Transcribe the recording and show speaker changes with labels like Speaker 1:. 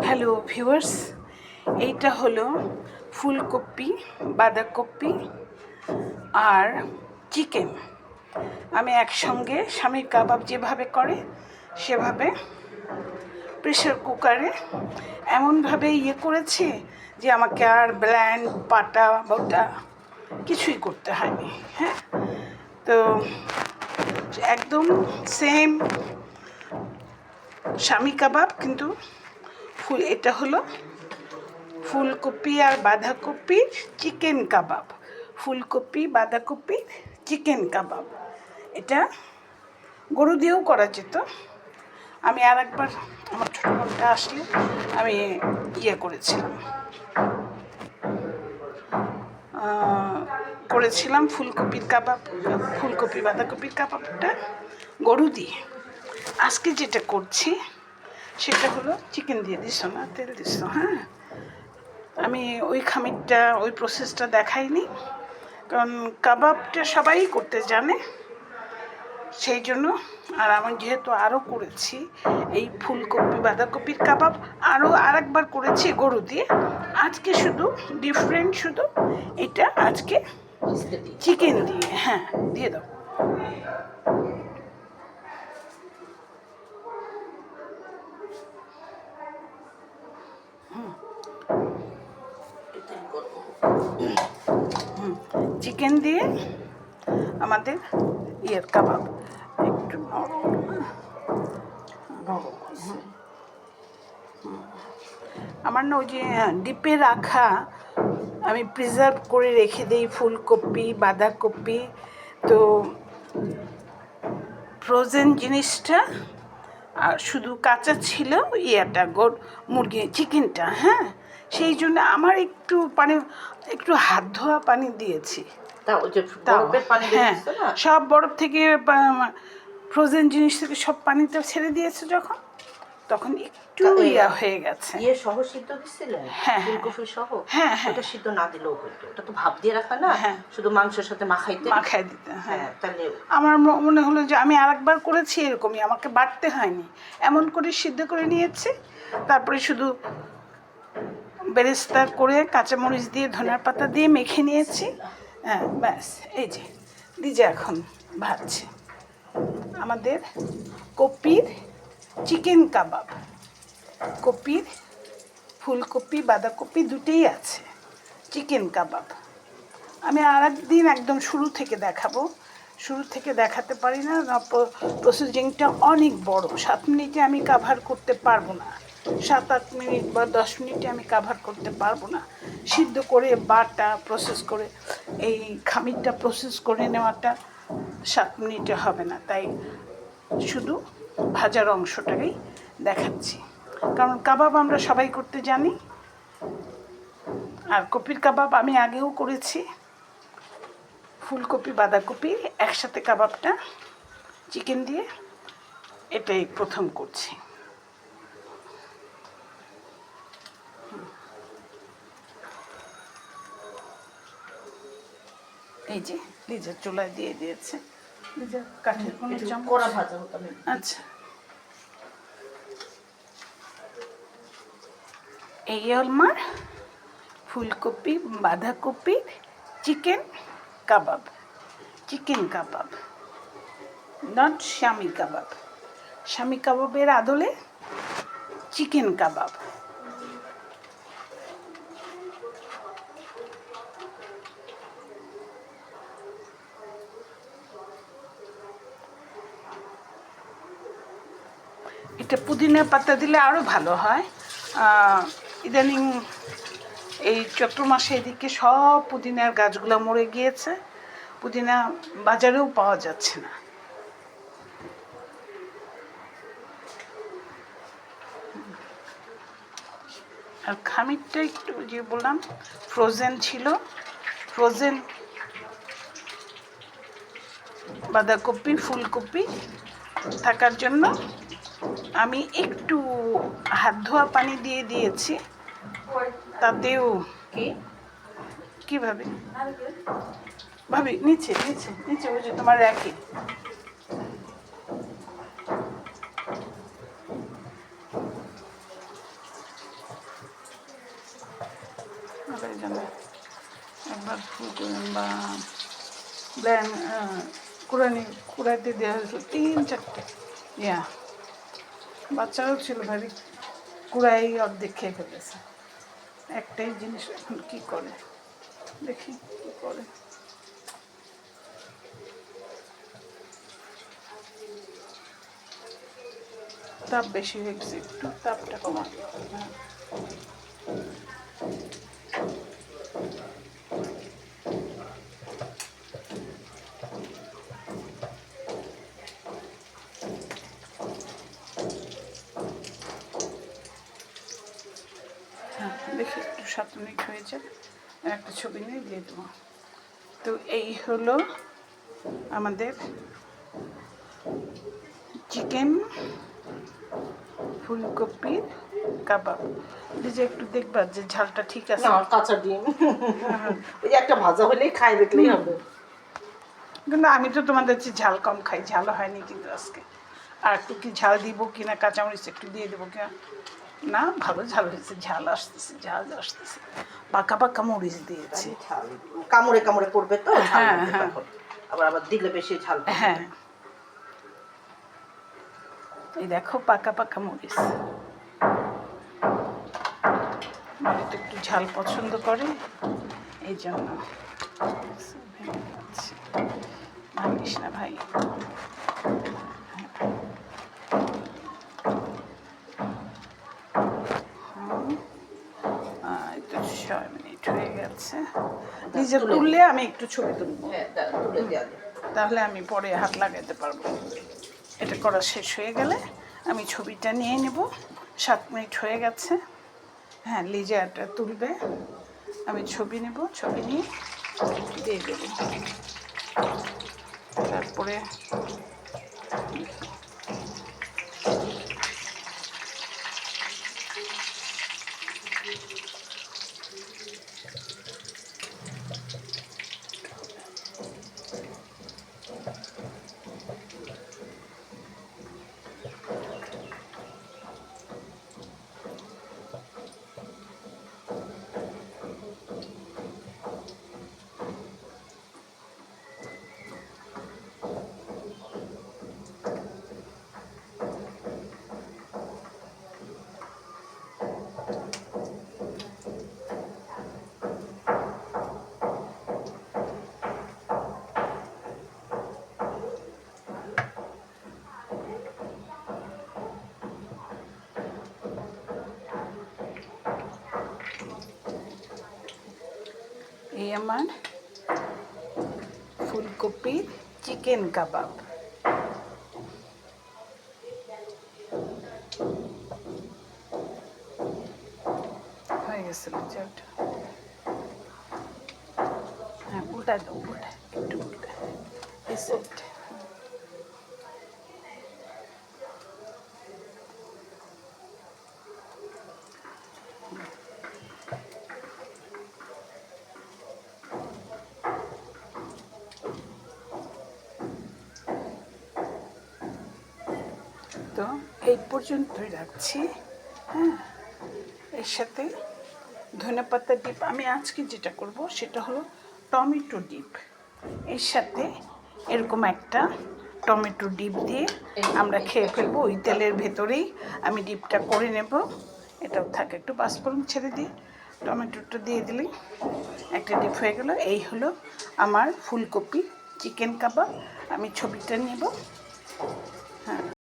Speaker 1: Hello viewers, এইটা হলো ফুলকপি, বাঁধাকপি আর চিকেন। আমি একসঙ্গে স্বামীর কাবাব যেভাবে করে সেভাবে প্রেশার কুকারে এমনভাবে করেছি যে আমাকে আর ব্ল্যান্ড পাটা বটা কিছুই করতে হয়নি। হ্যাঁ, তো একদম সেম স্বামী কাবাব, কিন্তু এটা হলো ফুলকপি আর বাঁধাকপির চিকেন কাবাব। ফুলকপি বাঁধাকপির চিকেন কাবাব, এটা গরু দিয়েও করা যেত। আমি আর একবার আমার ছোটো বোনটা আসলে আমি করেছিলাম ফুলকপির কাবাব, ফুলকপি বাঁধাকপির কাবাবটা গরু দিয়ে। আজকে যেটা করছি সেটা হলো চিকেন দিয়ে দিস না, তেল দিস। হ্যাঁ, আমি ওই খামিরটা ওই প্রসেসটা দেখাইনি, কারণ কাবাবটা সবাই করতে জানে, সেই জন্য। আর আমি যেহেতু আরও করেছি এই ফুলকপি বাঁধাকপির কাবাব, আরও আরেকবার করেছি গরু দিয়ে, আজকে শুধু ডিফারেন্ট, শুধু এটা আজকে চিকেন দিয়ে। হ্যাঁ, দিয়ে দাও। চিকেন দিয়ে আমাদের কাবাব একটু আমার না ওই যে ডিপে রাখা, আমি প্রিজার্ভ করে রেখে দিই ফুলকপি বাঁধাকপি, তো ফ্রোজেন জিনিসটা আর শুধু কাঁচা ছিল মুরগি চিকেনটা। হ্যাঁ, সেই জন্য আমার একটু হাত ধোয়া পানি দিয়েছি। হ্যাঁ, সব বরফ থেকে ফ্রোজেন জিনিস থেকে সব পানিটা ছেড়ে দিয়েছে যখন, তখন একটু হয়ে গেছে।
Speaker 2: সহ সিদ্ধ দিছিলেন?
Speaker 1: হ্যাঁ,
Speaker 2: ফুলকপি সহ।
Speaker 1: হ্যাঁ,
Speaker 2: ওটা সিদ্ধ না দিলেও হতো, ওটা তো ভাপ দিয়ে রাখা না।
Speaker 1: হ্যাঁ,
Speaker 2: শুধু মাংসের সাথে মাখাই
Speaker 1: দিতে। হ্যাঁ,
Speaker 2: তাহলে
Speaker 1: আমার মনে হলো যে আমি আরেকবার করেছি এরকমই, আমাকে বাটতে হয়নি, এমন করে সিদ্ধ করে নিয়েছি। তারপরে শুধু বেরেস্তা করে কাঁচামরিচ দিয়ে ধনিয়ার পাতা দিয়ে মেখে নিয়েছি। হ্যাঁ, ব্যাস। এই যে দিজে এখন ভাজছে আমাদের কপির চিকেন কাবাব। কপির ফুলকপি বাঁধাকপি দুটোই আছে, চিকেন কাবাব। আমি আর একদিন একদম শুরু থেকে দেখাবো, শুরু থেকে দেখাতে পারি না, প্রসেসিংটা অনেক বড়। 7 মিনিটে আমি কাভার করতে পারবো না, 7-8 মিনিট বা 10 মিনিটে আমি কাভার করতে পারবো না। সিদ্ধ করে বাটা প্রসেস করে এই খামিরটা প্রসেস করে নেওয়াটা 7 মিনিটে হবে না, তাই শুধু ভাজার অংশটাকেই দেখাচ্ছি। কারণ কাবাব আমরা সবাই করতে জানি, আর কপির কাবাব আমি আগেও করেছি। ফুলকপি বাঁধাকপি একসাথে কাবাবটা চিকেন দিয়ে, এটাই প্রথম করছি। এই যে লিজা চুলায় দিয়ে দিয়েছে, লিজা কাঠের কোনো
Speaker 2: কড়া ভাজা হতো।
Speaker 1: আচ্ছা, এই আমার ফুলকপি বাঁধাকপির chicken kebab. Chicken kebab, not স্বামী কাবাব। স্বামী কাবাবের আদলে চিকেন কাবাব। এটা পুদিনা পাতা দিলে আরও ভালো হয়। ইদানিং এই চৈত্র মাসে এদিকে সব পুদিনার গাছগুলো মরে গিয়েছে, পুদিনা বাজারেও পাওয়া যাচ্ছে না। আর খামিরটা একটু যে বললাম ফ্রোজেন ছিল, ফ্রোজেন বাঁধাকপি ফুলকপি থাকার জন্য আমি একটু হাত ধোয়া পানি দিয়ে দিয়েছি। তাতেও কীভাবে ভাবি নিচে নিচে নিচে ওই যে তোমার র্যাকে, এখানে একবার বা ব্ল্যান কুড়াইতে দেওয়া হয়েছিল 3-4টে ইয়া বাচ্চাও ছিল ভাবি কুড়াই অর্ধেক খেয়ে ফেলেছে। একটাই জিনিস এখন কী করে দেখি কী করে। তাপ বেশি হয়ে গেছে, একটু তাপটা কমা। হ্যাঁ দেখি একটু 7 মিনিট হয়ে যাক, একটা ছবি নিয়ে দিয়ে দেবো। তো এই হলো আমাদের চিকেন ফুলকপির কাবাব। যে একটু দেখবা যে ঝালটা ঠিক আছে।
Speaker 2: না কাঁচা ডিম ওই যে একটা ভাজা হলেই খাই দেখলেই হবে।
Speaker 1: কিন্তু আমি তো তোমাদের চেয়ে ঝাল কম খাই, ঝাল হয়নি কিন্তু আজকে। আর একটু কি ঝাল দিব কিনা, কাঁচামরিচ একটু দিয়ে দেবো কিনা। না ভালো ঝাল হয়েছে, ঝাল আসতেছে, ঝাল আসতেছে। পাকা পাকা মরিচ দিয়েছি।
Speaker 2: ঝাল কামড়ে কামড়ে পড়বে তো ঝাল
Speaker 1: হ্যাঁ,
Speaker 2: লাগবে
Speaker 1: হ্যাঁ।
Speaker 2: তখন। আবার দিলে বেশি ঝাল পড়বে।
Speaker 1: হ্যাঁ এই দেখো পাকা পাকা মরিচ। বাড়িতে একটু ঝাল পছন্দ করে, এই জন্য। ভাবিস না ভাই। এই তো 6 মিনিট হয়ে গেছে। নিজে তুললে আমি একটু ছবি তুলবো,
Speaker 2: হ্যাঁ তুলে দেওয়া যায়।
Speaker 1: তাহলে আমি পরে হাত লাগাতে পারবো। এটা করা শেষ হয়ে গেলে আমি ছবিটা নিয়ে নেব। 7 মিনিট হয়ে গেছে। হ্যাঁ লিজাটা তুলবে, আমি ছবি নেব, ছবি নিয়ে দিয়ে দেবো। তারপরে এই আমার ফুলকপির চিকেন কাবাব। হয়ে গেছে লিজাটা। হ্যাঁ উল্টায় দাও, উল্টায় একটু উল্টায় এই সাইড। তো এই পর্যন্তই রাখছি। হ্যাঁ এর সাথে ধনেপাতা ডিপ আমি আজকে যেটা করব সেটা হলো টমেটো ডিপ। এর সাথে এরকম একটা টমেটো ডিপ দিয়ে আমরা খেয়ে ফেলবো। ওই তেলের ভেতরেই আমি ডিপটা করে নেব। এটাও থাকে, একটু পাঁচফোড়ন ছেড়ে দিয়ে টমেটোটা দিয়ে দিলেই একটা ডিপ হয়ে গেল। এই হলো আমার ফুলকপি চিকেন কাবাব। আমি ছবিটা নেব। হ্যাঁ